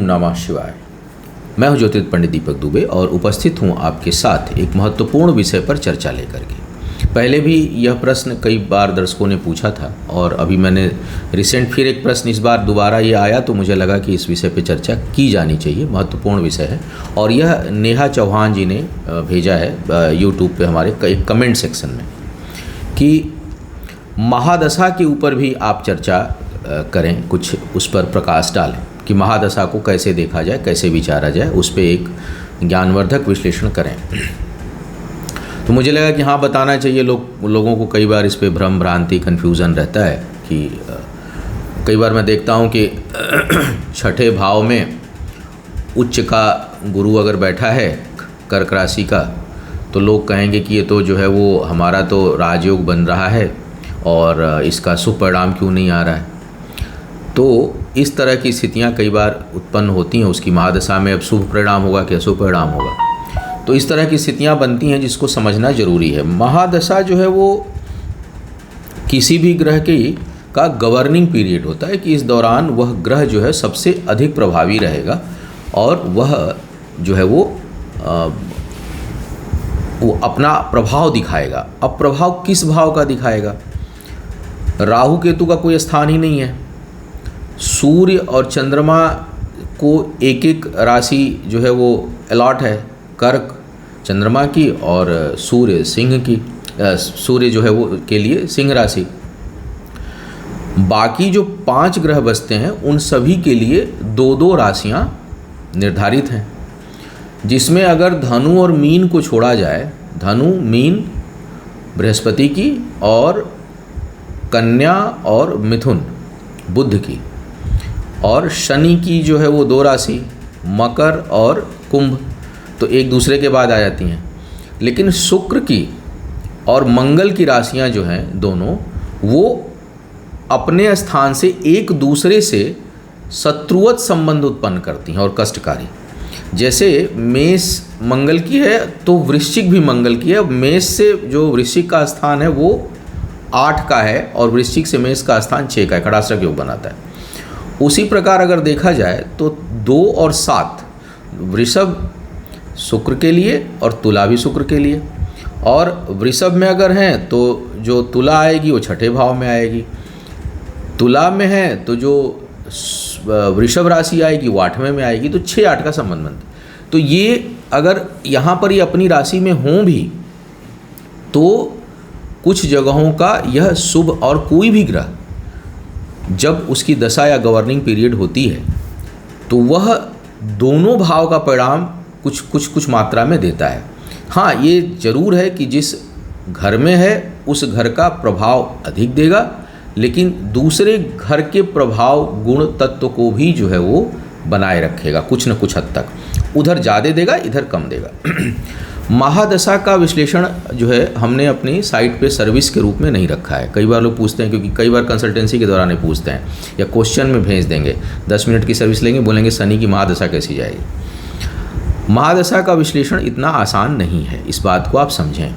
नमः शिवाय। मैं हूं ज्योतिष पंडित दीपक दुबे और उपस्थित हूं आपके साथ एक महत्वपूर्ण विषय पर चर्चा लेकर के। पहले भी यह प्रश्न कई बार दर्शकों ने पूछा था और अभी मैंने रिसेंट फिर एक प्रश्न इस बार दोबारा ये आया तो मुझे लगा कि इस विषय पर चर्चा की जानी चाहिए। महत्वपूर्ण विषय है और यह नेहा चौहान जी ने भेजा है यूट्यूब पे हमारे एक कमेंट सेक्शन में कि महादशा के ऊपर भी आप चर्चा करें, कुछ उस पर प्रकाश डालें कि महादशा को कैसे देखा जाए, कैसे विचारा जाए, उस पर एक ज्ञानवर्धक विश्लेषण करें। तो मुझे लगा कि हाँ बताना चाहिए। लोगों को कई बार इस पे भ्रम भ्रांति कन्फ्यूज़न रहता है कि कई बार मैं देखता हूँ कि छठे भाव में उच्च का गुरु अगर बैठा है कर्क राशि का, तो लोग कहेंगे कि ये तो जो है वो हमारा तो राजयोग बन रहा है और इसका शुभ परिणाम क्यों नहीं आ रहा है। तो इस तरह की स्थितियाँ कई बार उत्पन्न होती हैं। उसकी महादशा में अब शुभ परिणाम होगा कि अशुभ परिणाम होगा, तो इस तरह की स्थितियाँ बनती हैं जिसको समझना ज़रूरी है। महादशा जो है वो किसी भी ग्रह का गवर्निंग पीरियड होता है कि इस दौरान वह ग्रह जो है सबसे अधिक प्रभावी रहेगा और वह जो है वो अपना प्रभाव दिखाएगा। अब प्रभाव किस भाव का दिखाएगा? राहु केतु का कोई स्थान ही नहीं है। सूर्य और चंद्रमा को एक एक राशि जो है वो अलॉट है, कर्क चंद्रमा की और सूर्य सिंह की, सूर्य जो है वो के लिए सिंह राशि। बाकी जो 5 ग्रह बचते हैं उन सभी के लिए 2-2 राशियां निर्धारित हैं, जिसमें अगर धनु और मीन को छोड़ा जाए, धनु मीन बृहस्पति की और कन्या और मिथुन बुध की, और शनि की जो है वो 2 राशि मकर और कुंभ, तो एक दूसरे के बाद आ जाती हैं। लेकिन शुक्र की और मंगल की राशियां जो हैं दोनों, वो अपने स्थान से एक दूसरे से शत्रुवत संबंध उत्पन्न करती हैं और कष्टकारी। जैसे मेष मंगल की है तो वृश्चिक भी मंगल की है। मेष से जो वृश्चिक का स्थान है वो 8 का है और वृश्चिक से मेष का स्थान 6 का है, खड़ाश्रक योग बनाता है। उसी प्रकार अगर देखा जाए तो 2 और 7 वृषभ शुक्र के लिए और तुला भी शुक्र के लिए, और वृषभ में अगर हैं तो जो तुला आएगी वो छठे भाव में आएगी, तुला में है तो जो वृषभ राशि आएगी वो 8वें में आएगी, तो 6-8 का संबंध बनता है। तो ये अगर यहाँ पर ये अपनी राशि में हों भी तो कुछ जगहों का यह शुभ, और कोई भी ग्रह जब उसकी दशा या गवर्निंग पीरियड होती है तो वह दोनों भाव का परिणाम कुछ मात्रा में देता है। हाँ, ये जरूर है कि जिस घर में है उस घर का प्रभाव अधिक देगा, लेकिन दूसरे घर के प्रभाव गुण तत्व को भी जो है वो बनाए रखेगा कुछ न कुछ हद तक। उधर ज़्यादा देगा, इधर कम देगा। महादशा का विश्लेषण जो है हमने अपनी साइट पे सर्विस के रूप में नहीं रखा है। कई बार लोग पूछते हैं, क्योंकि कई बार कंसल्टेंसी के दौरान ही पूछते हैं या क्वेश्चन में भेज देंगे, 10 मिनट की सर्विस लेंगे, बोलेंगे शनि की महादशा कैसी जाएगी। महादशा का विश्लेषण इतना आसान नहीं है, इस बात को आप समझें।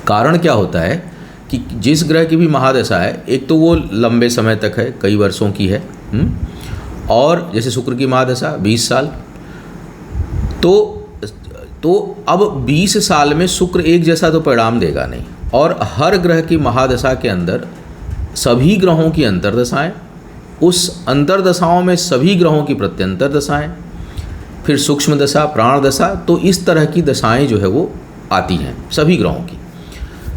कारण क्या होता है कि जिस ग्रह की भी महादशा है, एक तो वो लंबे समय तक है, कई वर्षों की है, और जैसे शुक्र की महादशा 20 साल, तो अब 20 साल में शुक्र एक जैसा तो परिणाम देगा नहीं, और हर ग्रह की महादशा के अंदर सभी ग्रहों की अंतर्दशाएं, उस अंतर्दशाओं में सभी ग्रहों की प्रत्यंतर दशाएं, फिर सूक्ष्म दशा, प्राण दशा, तो इस तरह की दशाएं जो है वो आती हैं सभी ग्रहों की।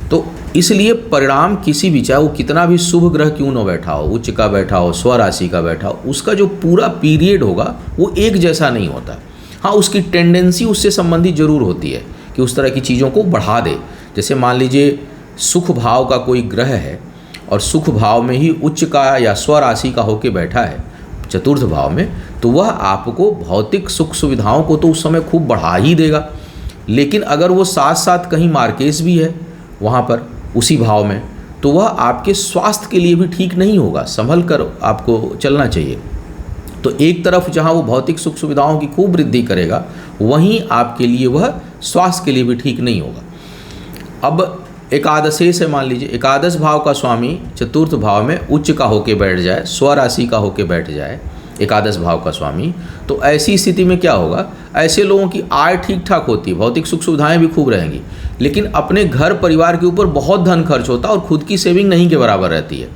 तो इसलिए परिणाम किसी भी, चाहे वो कितना भी शुभ ग्रह क्यों न बैठा हो, उच्च का बैठा हो, स्वराशि का बैठा हो, उसका जो पूरा पीरियड होगा वो एक जैसा नहीं होता। हाँ, उसकी टेंडेंसी उससे संबंधित जरूर होती है कि उस तरह की चीज़ों को बढ़ा दे। जैसे मान लीजिए सुख भाव का कोई ग्रह है और सुख भाव में ही उच्च का या स्वराशि का होके बैठा है चतुर्थ भाव में, तो वह आपको भौतिक सुख सुविधाओं को तो उस समय खूब बढ़ा ही देगा। लेकिन अगर वो साथ साथ कहीं मार्केस भी है वहाँ पर उसी भाव में, तो वह आपके स्वास्थ्य के लिए भी ठीक नहीं होगा। संभल कर आपको चलना चाहिए। तो एक तरफ जहाँ वो भौतिक सुख सुविधाओं की खूब वृद्धि करेगा, वहीं आपके लिए वह स्वास्थ्य के लिए भी ठीक नहीं होगा। अब एकादशे से मान लीजिए एकादश भाव का स्वामी चतुर्थ भाव में उच्च का होके बैठ जाए, स्वराशि का होके बैठ जाए, एकादश भाव का स्वामी, तो ऐसी स्थिति में क्या होगा, ऐसे लोगों की आय ठीक ठाक होती है, भौतिक सुख सुविधाएं भी खूब रहेंगी, लेकिन अपने घर परिवार के ऊपर बहुत धन खर्च होता है और खुद की सेविंग नहीं के बराबर रहती है।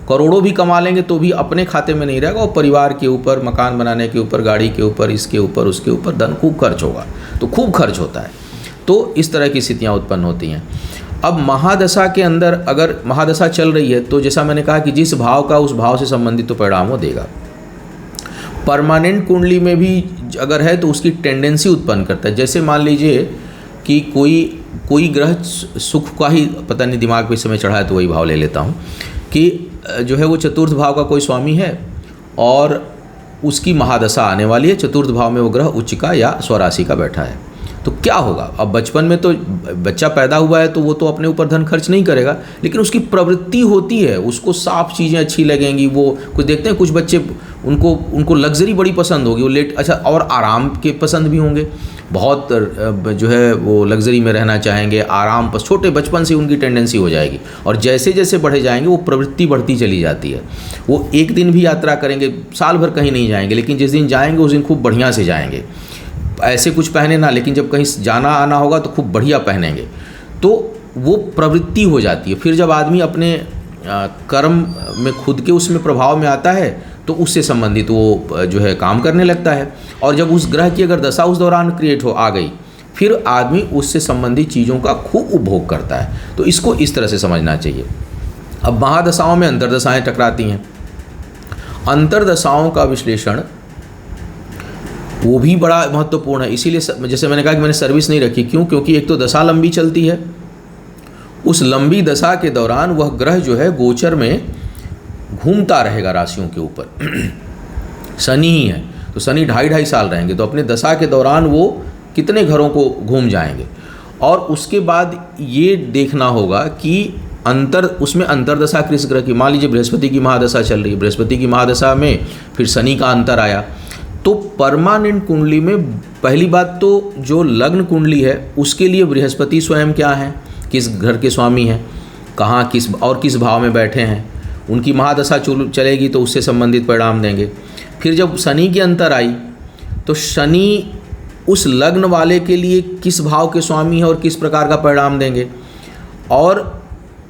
करोड़ों भी कमा लेंगे तो भी अपने खाते में नहीं रहेगा और परिवार के ऊपर, मकान बनाने के ऊपर, गाड़ी के ऊपर, इसके ऊपर, उसके ऊपर धन खूब खर्च होगा, तो खूब खर्च होता है। तो इस तरह की स्थितियाँ उत्पन्न होती हैं। अब महादशा के अंदर अगर महादशा चल रही है तो जैसा मैंने कहा कि जिस भाव का उस भाव से संबंधित तो परिणाम वो देगा। परमानेंट कुंडली में भी अगर है तो उसकी टेंडेंसी उत्पन्न करता है। जैसे मान लीजिए कि कोई ग्रह सुख का ही, पता नहीं दिमाग पे इस समय चढ़ा है तो वही भाव ले लेता हूँ, कि जो है वो चतुर्थ भाव का कोई स्वामी है और उसकी महादशा आने वाली है, चतुर्थ भाव में वो ग्रह उच्च का या स्वराशि का बैठा है, तो क्या होगा। अब बचपन में तो बच्चा पैदा हुआ है तो वो तो अपने ऊपर धन खर्च नहीं करेगा, लेकिन उसकी प्रवृत्ति होती है, उसको साफ चीज़ें अच्छी लगेंगी। वो कुछ देखते हैं कुछ बच्चे, उनको लग्जरी बड़ी पसंद होगी, वो लेट अच्छा और आराम के पसंद भी होंगे, बहुत जो है वो लग्जरी में रहना चाहेंगे, आराम पर छोटे बचपन से उनकी टेंडेंसी हो जाएगी। और जैसे जैसे बढ़े जाएंगे वो प्रवृत्ति बढ़ती चली जाती है। वो एक दिन भी यात्रा करेंगे, साल भर कहीं नहीं जाएंगे, लेकिन जिस दिन जाएंगे उस दिन खूब बढ़िया से जाएंगे, ऐसे कुछ पहने ना, लेकिन जब कहीं जाना आना होगा तो खूब बढ़िया पहनेंगे। तो वो प्रवृत्ति हो जाती है। फिर जब आदमी अपने कर्म में खुद के उसमें प्रभाव में आता है तो उससे संबंधित वो जो है काम करने लगता है। और जब उस ग्रह की अगर दशा उस दौरान क्रिएट आ गई, फिर आदमी उससे संबंधित चीज़ों का खूब उपभोग करता है। तो इसको इस तरह से समझना चाहिए। अब महादशाओं में अंतर्दशाएँ टकराती हैं। अंतर्दशाओं का विश्लेषण वो भी बड़ा महत्वपूर्ण है। इसीलिए जैसे मैंने कहा कि मैंने सर्विस नहीं रखी, क्यों? क्योंकि एक तो दशा लंबी चलती है, उस लंबी दशा के दौरान वह ग्रह जो है गोचर में घूमता रहेगा राशियों के ऊपर। शनि ही है तो शनि 2.5 साल रहेंगे, तो अपने दशा के दौरान वो कितने घरों को घूम जाएंगे। और उसके बाद ये देखना होगा कि उसमें अंतरदशा किस ग्रह की, मान लीजिए बृहस्पति की महादशा चल रही है, बृहस्पति की महादशा में फिर शनि का अंतर आया, तो परमानेंट कुंडली में पहली बात तो जो लग्न कुंडली है उसके लिए बृहस्पति स्वयं क्या है, किस घर के स्वामी हैं, कहाँ किस भाव में बैठे हैं, उनकी महादशा चलेगी तो उससे संबंधित परिणाम देंगे। फिर जब शनि की अंतर आई तो शनि उस लग्न वाले के लिए किस भाव के स्वामी है और किस प्रकार का परिणाम देंगे, और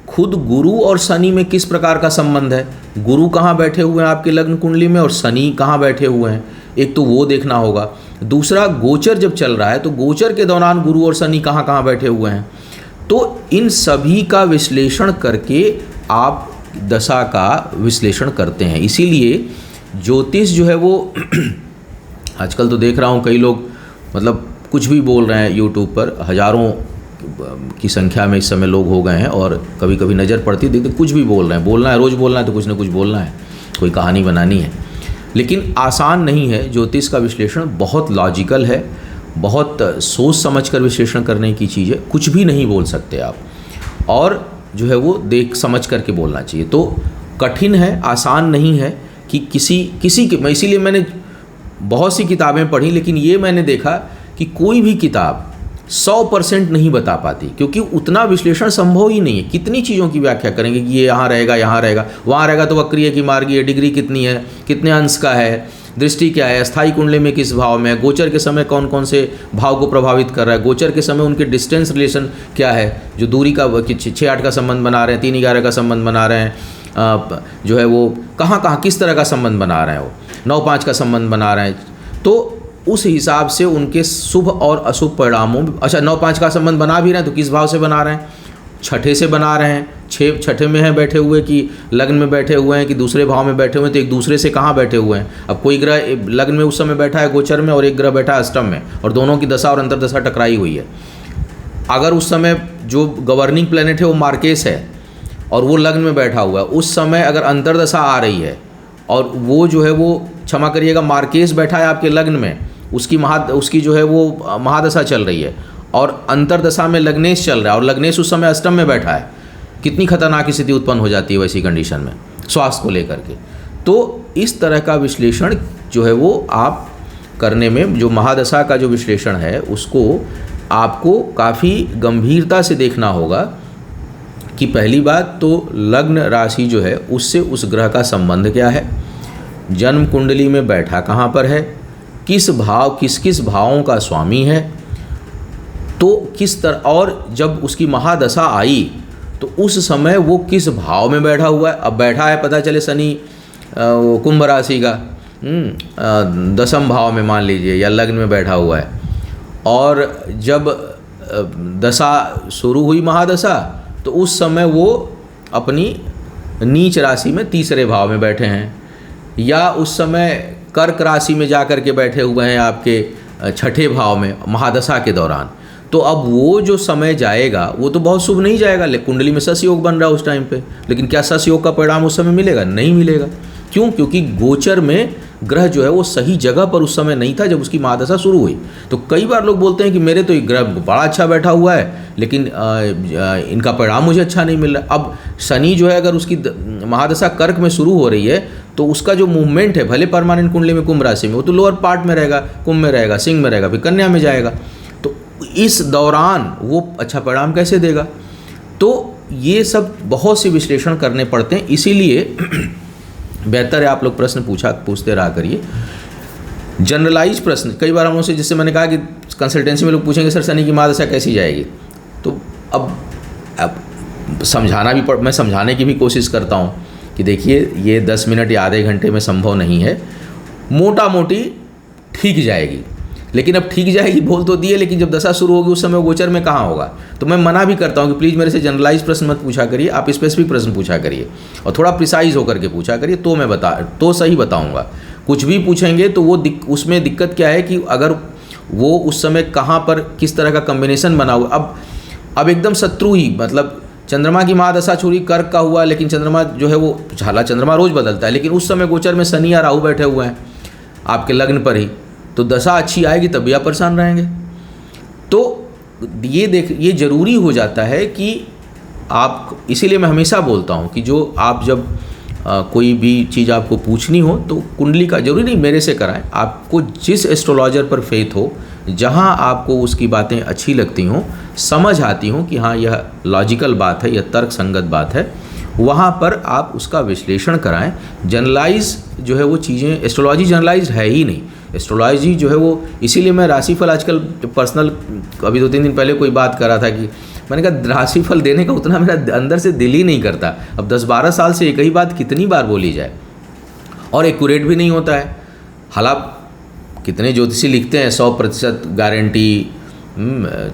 खुद गुरु और शनि में किस प्रकार का संबंध है, गुरु कहाँ बैठे हुए हैं आपके लग्न कुंडली में और शनि कहाँ बैठे हुए हैं, एक तो वो देखना होगा। दूसरा, गोचर जब चल रहा है तो गोचर के दौरान गुरु और शनि कहाँ कहाँ बैठे हुए हैं। तो इन सभी का विश्लेषण करके आप दशा का विश्लेषण करते हैं। इसीलिए ज्योतिष जो है वो आजकल तो देख रहा हूँ कई लोग मतलब कुछ भी बोल रहे हैं यूट्यूब पर, हज़ारों की संख्या में इस समय लोग हो गए हैं, और कभी कभी नज़र पड़ती देखते कुछ भी बोल रहे हैं, बोलना है, रोज़ बोलना है तो कुछ ना कुछ बोलना है, कोई कहानी बनानी है। लेकिन आसान नहीं है। ज्योतिष का विश्लेषण बहुत लॉजिकल है, बहुत सोच समझ कर विश्लेषण करने की चीज़ है, कुछ भी नहीं बोल सकते आप, और जो है वो देख समझ करके बोलना चाहिए। तो कठिन है, आसान नहीं है कि किसी के, मैं इसीलिए मैंने बहुत सी किताबें पढ़ी, लेकिन ये मैंने देखा कि कोई भी किताब 100% नहीं बता पाती, क्योंकि उतना विश्लेषण संभव ही नहीं है। कितनी चीज़ों की व्याख्या करेंगे कि ये यहाँ रहेगा, वहाँ रहेगा तो वक्रीय की मार्गी है, डिग्री कितनी है, कितने अंश का है, दृष्टि क्या है, स्थायी कुंडली में किस भाव में है, गोचर के समय कौन कौन से भाव को प्रभावित कर रहा है, गोचर के समय उनके डिस्टेंस रिलेशन क्या है, जो दूरी का 6-8 का संबंध बना रहे हैं, 3-11 का संबंध बना रहे हैं, जो है वो कहाँ किस तरह का संबंध बना रहे हैं, वो 9-5 का संबंध बना रहे हैं। तो उस हिसाब से उनके शुभ और अशुभ परिणामों, अच्छा 9-5 का संबंध बना भी रहे हैं तो किस भाव से बना रहे हैं, छठे से बना रहे हैं, छठे में हैं बैठे हुए कि लग्न में बैठे हुए हैं कि दूसरे भाव में बैठे हुए हैं, तो एक दूसरे से कहाँ बैठे हुए हैं। अब कोई ग्रह लग्न में उस समय बैठा है गोचर में, और एक ग्रह बैठा है अष्टम में, और दोनों की दशा और अंतर्दशा टकराई हुई है। अगर उस समय जो गवर्निंग प्लैनेट है वो मार्केस है और वो लग्न में बैठा हुआ है, उस समय अगर अंतर्दशा आ रही है और वो जो है वो, क्षमा करिएगा, मार्केस बैठा है आपके लग्न में, उसकी जो है वो महादशा चल रही है, और अंतरदशा में लग्नेश चल रहा है, और लग्नेश उस समय अष्टम में बैठा है, कितनी खतरनाक स्थिति उत्पन्न हो जाती है वैसी कंडीशन में स्वास्थ्य को लेकर के। तो इस तरह का विश्लेषण जो है वो आप करने में, जो महादशा का जो विश्लेषण है उसको आपको काफ़ी गंभीरता से देखना होगा कि पहली बात तो लग्न राशि जो है उससे उस ग्रह का संबंध क्या है, जन्म कुंडली में बैठा कहाँ पर है, किस भाव किस किस भावों का स्वामी है, तो किस तरह, और जब उसकी महादशा आई तो उस समय वो किस भाव में बैठा हुआ है। अब बैठा है, पता चले शनि कुंभ राशि का 10वें भाव में मान लीजिए, या लग्न में बैठा हुआ है, और जब दशा शुरू हुई महादशा तो उस समय वो अपनी नीच राशि में 3रे भाव में बैठे हैं, या उस समय कर्क राशि में जा कर के बैठे हुए हैं आपके 6ठे भाव में महादशा के दौरान। तो अब वो जो समय जाएगा वो तो बहुत शुभ नहीं जाएगा। कुंडली में सस योग बन रहा है उस टाइम पे, लेकिन क्या सस योग का परिणाम उस समय मिलेगा? नहीं मिलेगा। क्यों? क्योंकि गोचर में ग्रह जो है वो सही जगह पर उस समय नहीं था जब उसकी महादशा शुरू हुई। तो कई बार लोग बोलते हैं कि मेरे तो ग्रह बड़ा अच्छा बैठा हुआ है, लेकिन इनका परिणाम मुझे अच्छा नहीं मिल रहा। अब शनि जो है अगर उसकी महादशा कर्क में शुरू हो रही है तो उसका जो मूवमेंट है, भले परमानेंट कुंडली में कुंभ राशि में, वो तो लोअर पार्ट में रहेगा, कुंभ में रहेगा, सिंह में रहेगा, फिर कन्या में जाएगा, तो इस दौरान वो अच्छा परिणाम कैसे देगा? तो ये सब बहुत से विश्लेषण करने पड़ते हैं। इसीलिए बेहतर है आप लोग प्रश्न पूछते रहा करिए, जनरलाइज प्रश्न। कई बार हम लोग से, जैसे मैंने कहा कि कंसल्टेंसी में लोग पूछेंगे सर शनि की महादशा कैसी जाएगी, तो अब समझाना भी मैं समझाने की भी कोशिश करता हूँ कि देखिए ये 10 मिनट या आधे घंटे में संभव नहीं है, मोटा मोटी ठीक जाएगी। लेकिन अब ठीक जाएगी बोल तो दिए, लेकिन जब दशा शुरू होगी उस समय गोचर में कहाँ होगा। तो मैं मना भी करता हूँ कि प्लीज़ मेरे से जनरलाइज प्रश्न मत पूछा करिए, आप स्पेसिफिक प्रश्न पूछा करिए और थोड़ा प्रिसाइज होकर के पूछा करिए, तो मैं तो सही बताऊँगा। कुछ भी पूछेंगे तो वो उसमें दिक्कत क्या है कि अगर वो उस समय कहाँ पर किस तरह का कम्बिनेशन बना हुआ। अब एकदम शत्रु ही, मतलब चंद्रमा की महादशा छुरी कर्क का हुआ, लेकिन चंद्रमा जो है वो झाला, चंद्रमा रोज़ बदलता है, लेकिन उस समय गोचर में शनि या राहु बैठे हुए हैं आपके लग्न पर ही, तो दशा अच्छी आएगी तब भी आप परेशान रहेंगे। तो ये ज़रूरी हो जाता है कि आप, इसीलिए मैं हमेशा बोलता हूँ कि जो आप जब कोई भी चीज़ आपको पूछनी हो तो कुंडली का, जरूरी नहीं मेरे से कराएं, आपको जिस एस्ट्रोलॉजर पर फेथ हो, जहाँ आपको उसकी बातें अच्छी लगती हों, समझ आती हों कि हाँ यह लॉजिकल बात है, यह तर्क संगत बात है, वहाँ पर आप उसका विश्लेषण कराएं। जनरलाइज जो है वो चीज़ें, एस्ट्रोलॉजी जनरलाइज है ही नहीं। एस्ट्रोलॉजी जो है वो, इसीलिए मैं राशिफल आजकल पर्सनल, अभी 2-3 दिन पहले कोई बात कर रहा था कि मैंने कहा राशिफल देने का उतना मेरा अंदर से दिल ही नहीं करता। अब 10-12 साल से एक ही बात कितनी बार बोली जाए, और एक्यूरेट भी नहीं होता है। हालांकि कितने ज्योतिषी लिखते हैं 100% गारंटी,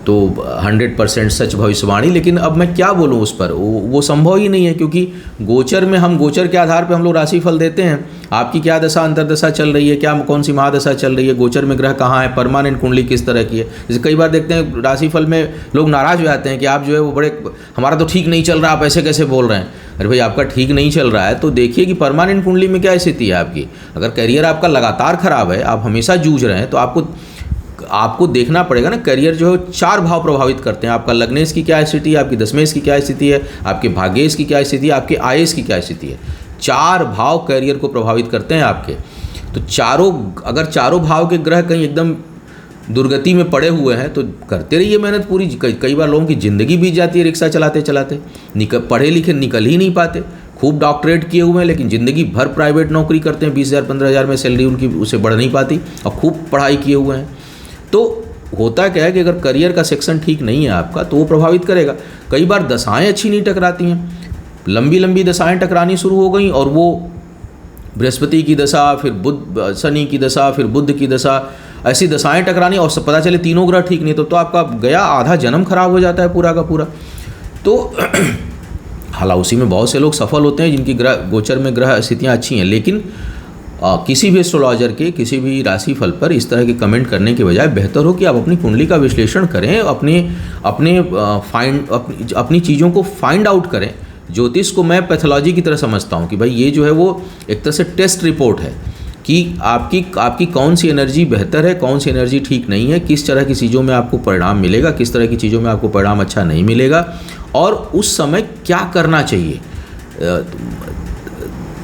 तो 100% सच भविष्यवाणी, लेकिन अब मैं क्या बोलूँ उस पर, वो संभव ही नहीं है। क्योंकि गोचर में हम, गोचर के आधार पे हम लोग राशिफल देते हैं, आपकी क्या दशा अंतर्दशा चल रही है, क्या कौन सी महादशा चल रही है, गोचर में ग्रह कहाँ है, परमानेंट कुंडली किस तरह की है। जैसे कई बार देखते हैं राशिफल में लोग नाराज़ हो जाते हैं कि आप जो है वो बड़े, हमारा तो ठीक नहीं चल रहा, आप ऐसे कैसे बोल रहे हैं। अरे भाई आपका ठीक नहीं चल रहा है तो देखिए कि परमानेंट कुंडली में क्या स्थिति है आपकी। अगर करियर आपका लगातार खराब है, आप हमेशा जूझ रहे हैं, तो आपको देखना पड़ेगा ना। करियर जो है 4 भाव प्रभावित करते हैं, आपका लग्नेश की क्या स्थिति है, आपकी दशमेश की क्या स्थिति है, आपके भाग्येश की क्या स्थिति है, आपके आयेश की क्या स्थिति है। 4 भाव करियर को प्रभावित करते हैं आपके। तो अगर चारों भाव के ग्रह कहीं एकदम दुर्गति में पड़े हुए हैं तो करते रहिए मेहनत पूरी। कई बार लोगों की ज़िंदगी बीत जाती है रिक्शा चलाते चलाते, पढ़े लिखे निकल ही नहीं पाते, खूब डॉक्टरेट किए हुए हैं लेकिन ज़िंदगी भर प्राइवेट नौकरी करते हैं, 20,000-15,000 में सैलरी उनकी उससे बढ़ नहीं पाती, और खूब पढ़ाई किए हुए हैं। तो होता क्या है कि अगर करियर का सेक्शन ठीक नहीं है आपका तो वो प्रभावित करेगा। कई बार दशाएं अच्छी नहीं टकराती हैं, लंबी लंबी दशाएं टकरानी शुरू हो गई, और वो बृहस्पति की दशा, फिर बुध, शनि की दशा, फिर बुध की दशा, ऐसी दशाएं टकरानी, और पता चले तीनों ग्रह ठीक नहीं, तो आपका गया आधा जन्म खराब हो जाता है पूरा का पूरा। तो हालांकि उसी में बहुत से लोग सफल होते हैं जिनकी ग्रह गोचर में ग्रह स्थितियाँ अच्छी हैं, लेकिन किसी भी एस्ट्रोलॉजर के किसी भी राशिफल पर इस तरह के कमेंट करने के बजाय बेहतर हो कि आप अपनी कुंडली का विश्लेषण करें, अपनी चीज़ों को फाइंड आउट करें। ज्योतिष को मैं पैथोलॉजी की तरह समझता हूँ कि भाई ये जो है वो एक तरह से टेस्ट रिपोर्ट है कि आपकी कौन सी एनर्जी बेहतर है, कौन सी एनर्जी ठीक नहीं है, किस तरह की चीज़ों में आपको परिणाम मिलेगा, किस तरह की चीज़ों में आपको परिणाम अच्छा नहीं मिलेगा, और उस समय क्या करना चाहिए।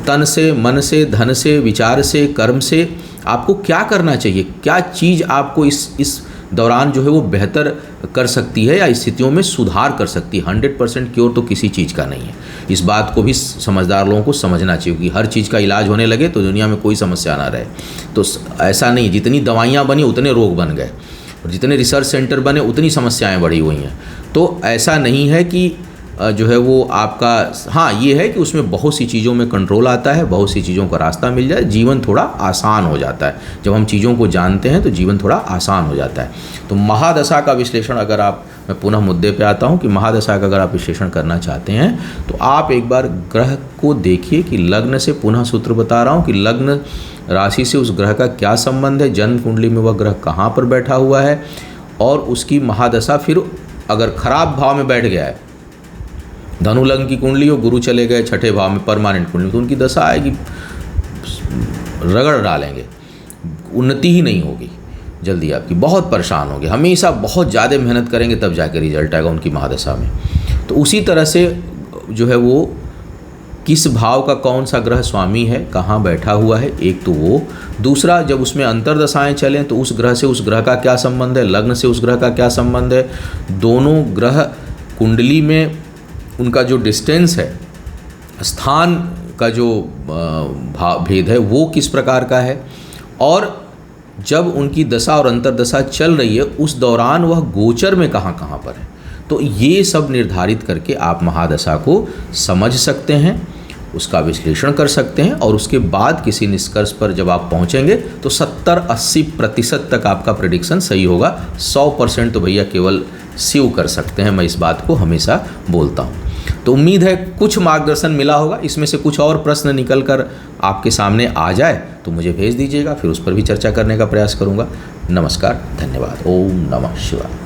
तन से, मन से, धन से, विचार से, कर्म से आपको क्या करना चाहिए, क्या चीज़ आपको इस दौरान जो है वो बेहतर कर सकती है या स्थितियों में सुधार कर सकती है। 100% क्योर तो किसी चीज़ का नहीं है। इस बात को भी समझदार लोगों को समझना चाहिए कि हर चीज़ का इलाज होने लगे तो दुनिया में कोई समस्या ना रहे। तो ऐसा नहीं, जितनी दवाइयाँ बनी उतने रोग बन गए, और जितने रिसर्च सेंटर बने उतनी समस्याएं बढ़ी हुई हैं। तो ऐसा नहीं है कि जो है वो आपका, हाँ ये है कि उसमें बहुत सी चीज़ों में कंट्रोल आता है, बहुत सी चीज़ों का रास्ता मिल जाए, जीवन थोड़ा आसान हो जाता है। जब हम चीज़ों को जानते हैं तो जीवन थोड़ा आसान हो जाता है। तो महादशा का विश्लेषण, अगर आप, मैं पुनः मुद्दे पे आता हूँ कि महादशा का अगर आप विश्लेषण करना चाहते हैं तो आप एक बार ग्रह को देखिए कि लग्न से, पुनः सूत्र बता रहा हूँ कि लग्न राशि से उस ग्रह का क्या संबंध है, जन्म कुंडली में वह ग्रह कहाँ पर बैठा हुआ है, और उसकी महादशा फिर अगर खराब भाव में बैठ गया है, धनु लग्न की कुंडली हो, गुरु चले गए छठे भाव में परमानेंट कुंडली, तो उनकी दशा आएगी, रगड़ डालेंगे, उन्नति ही नहीं होगी, जल्दी आपकी बहुत परेशान होगी, हमेशा बहुत ज़्यादा मेहनत करेंगे तब जाके रिजल्ट आएगा उनकी महादशा में। तो उसी तरह से जो है वो किस भाव का कौन सा ग्रह स्वामी है, कहाँ बैठा हुआ है, एक तो वो। दूसरा, जब उसमें अंतर्दशाएं चलें तो उस ग्रह से उस ग्रह का क्या संबंध है, लग्न से उस ग्रह का क्या संबंध है, दोनों ग्रह कुंडली में उनका जो डिस्टेंस है, स्थान का जो भेद है वो किस प्रकार का है, और जब उनकी दशा और अंतर्दशा चल रही है उस दौरान वह गोचर में कहाँ कहाँ पर है। तो ये सब निर्धारित करके आप महादशा को समझ सकते हैं, उसका विश्लेषण कर सकते हैं, और उसके बाद किसी निष्कर्ष पर जब आप पहुंचेंगे तो 70-80% तक आपका प्रेडिक्शन सही होगा। 100% तो भैया केवल शिव कर सकते हैं, मैं इस बात को हमेशा बोलता हूं। तो उम्मीद है कुछ मार्गदर्शन मिला होगा। इसमें से कुछ और प्रश्न निकल कर आपके सामने आ जाए तो मुझे भेज दीजिएगा, फिर उस पर भी चर्चा करने का प्रयास करूंगा। नमस्कार, धन्यवाद। ओम नमः शिवाय।